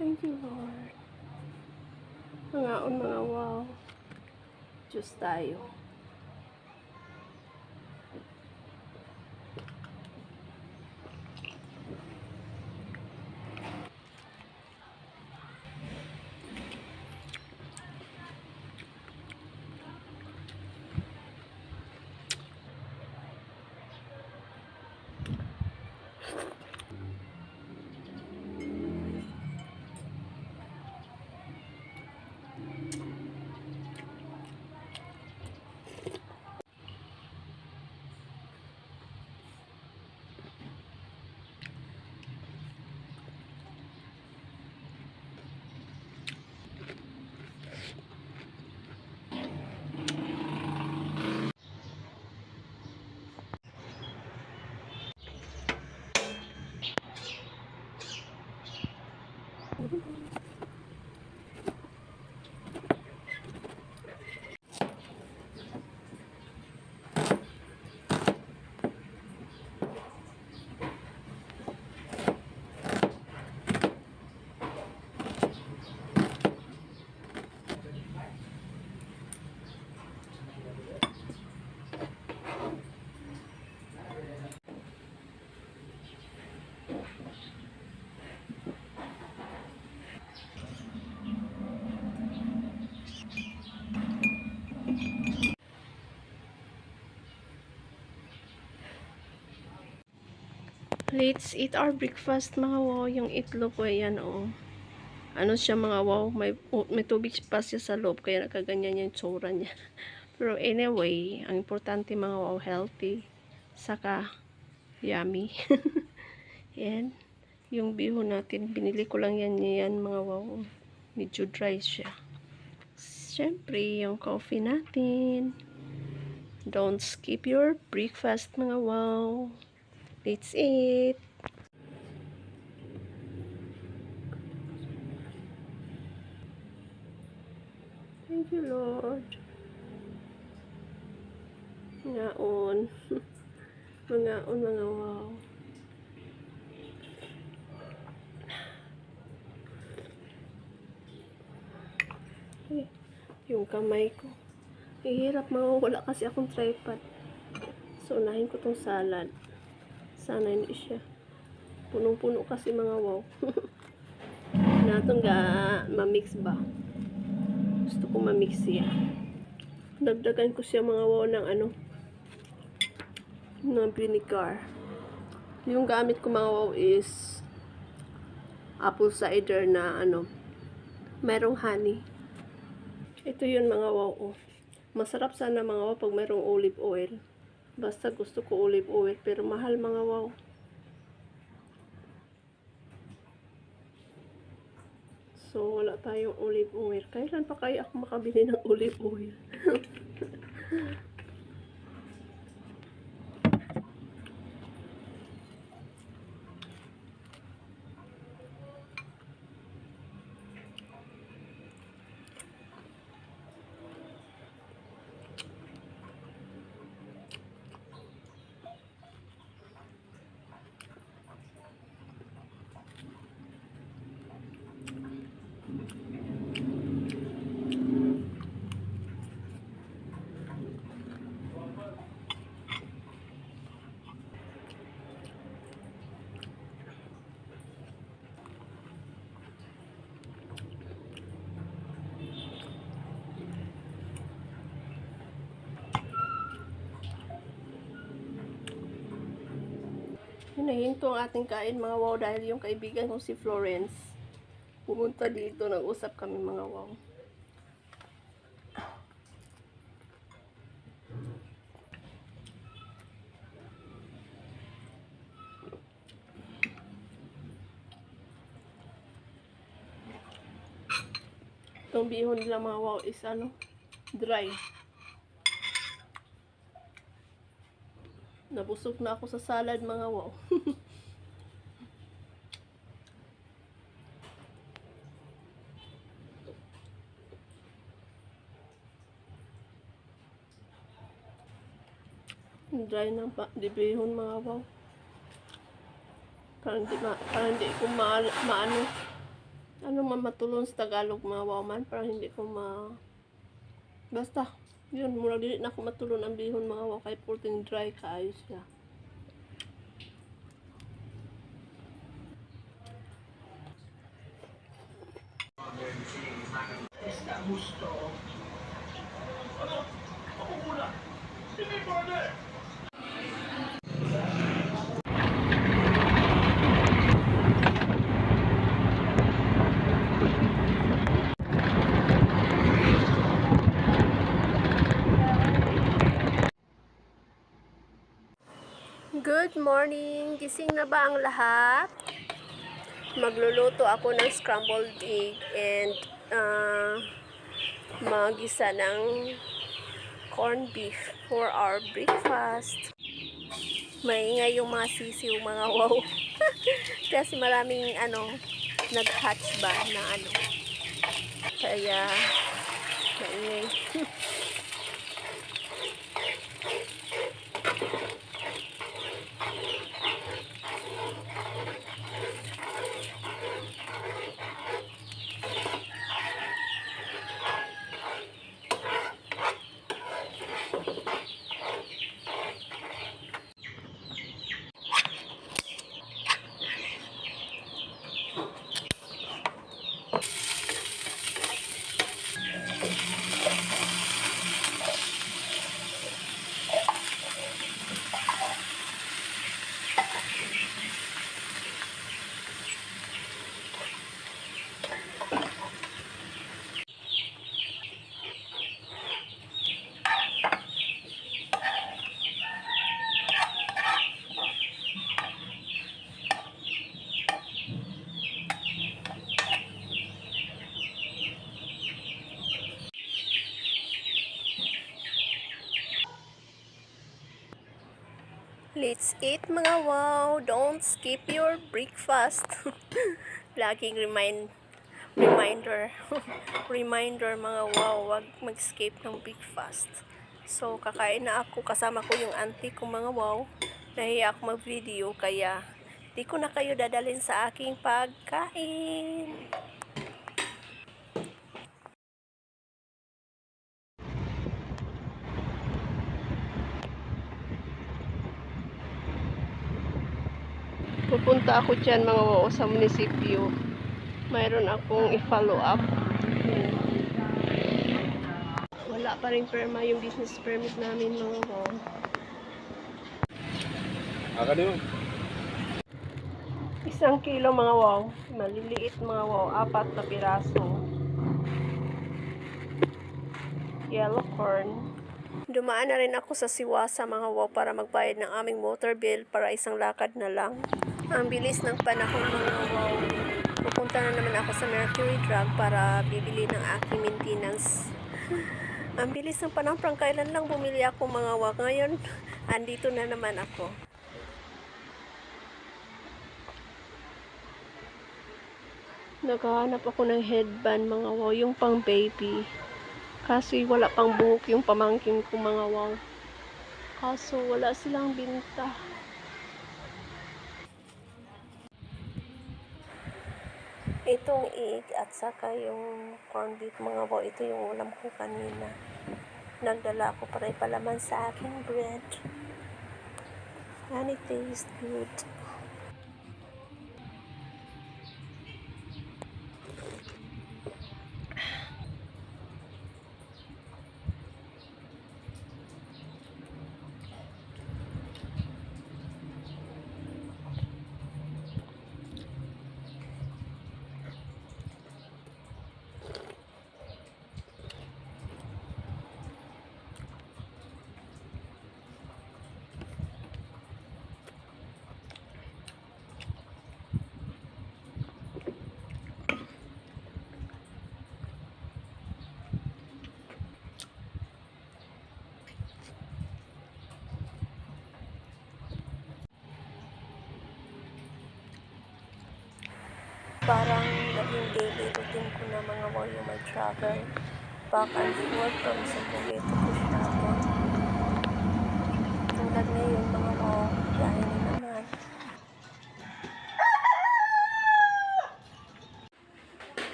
Thank you, Lord. Mga wow. Diyos tayo. Let's eat our breakfast, mga wow. Yung itlog ko, yan, oh. Ano siya, mga wow. May tubig pa siya sa loob, kaya nakaganyan yung tsura niya. Pero anyway, ang importante, mga wow, healthy. Saka, yummy. Yan. Yung bihon natin, binili ko lang yan, mga wow. Medyo dry siya. Siyempre, yung coffee natin. Don't skip your breakfast, mga wow. Let's eat. Thank you, Lord. Ngaon. Ngaon, mga wow. Ay, yung kamay ko. Hirap, wala kasi akong tripod. So, unahin ko tong salad. Sana hindi siya. Punong-puno kasi, mga wow. Natong ma-mix ba? Gusto ko ma-mix siya. Dagdagan ko siya, mga wow, ng ng vinegar. Yung gamit ko, mga wow, is apple cider na merong honey. Ito yun, mga wow. Oh. Masarap sana, mga wow, pag merong olive oil. Basta gusto ko olive oil, pero mahal, mga wow. So, wala tayong olive oil. Kailan pa kaya ako makabili ng olive oil? Hinahinto ang ating kain, mga wow, dahil yung kaibigan ko si Florence pumunta dito, nag-usap kami, mga wow. Itong bihon nila, mga wow, is dry. Nabusog na ako sa salad, mga wow. Dry ng bihon, mga wow. Parang hindi ko maano. ano man matulon sa Tagalog mga wow man, parang hindi ko basta yun, mura dili na ako matulon ang bihon mga wow, kay purting dry kaayo siya. Good morning! Gising na ba ang lahat? Magluluto ako ng scrambled egg and magisa ng corned beef for our breakfast. Maingay yung mga sisiw mga wow. Kasi maraming nag-hatch ba na kaya maingay. Let's eat mga wow. Don't skip your breakfast. Laging reminder. Reminder mga wow. Wag mag-skip ng breakfast. So, kakain na ako. Kasama ko yung auntie ko mga wow. Nahiya ako mag-video kaya di ko na kayo dadalhin sa aking pagkain. Pupunta ako dyan mga wow sa munisipyo. Mayroon akong i-follow up. Wala pa rin perma yung business permit namin mga wow. Aka din. 1 kilo mga wow. Maliliit mga wow. 4 na piraso. Yellow corn. Dumaan na rin ako sa Siwasa mga wow para magbayad ng aming motor bill para isang lakad na lang. Ang bilis ng panahon mga wow. Pupunta na naman ako sa Mercury Drug para bibili ng aking maintenance. Ang bilis ng panahon, parang kailan lang bumili ako mga wow. Ngayon, andito na naman ako. Naghahanap ako ng headband mga wow, yung pang baby. Kasi wala pang buhok yung pamangkin ko mga wow. Kaso wala silang binta. Itong egg at saka yung corned beef mga wow, ito yung ulam ko kanina. Nagdala ako para ipalaman sa aking bread. And it tastes good. Parang naging daily routine ko na mga wow yung mag-travel back and forth from Cebu